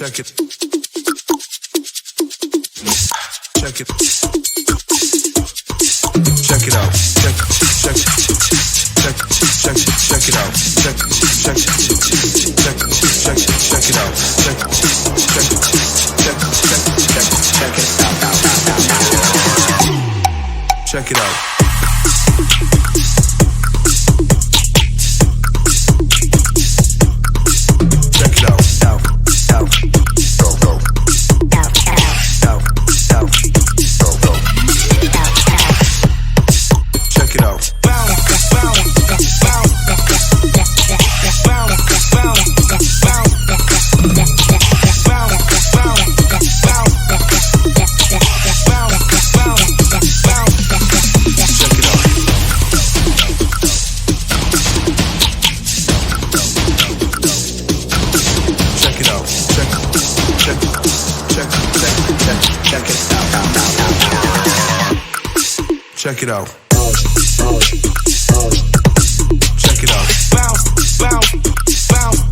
Check it. Check it. Check it out. Check it out. Check it out. Check it out. Check it out. Check it out. Bounce, bounce, bounce.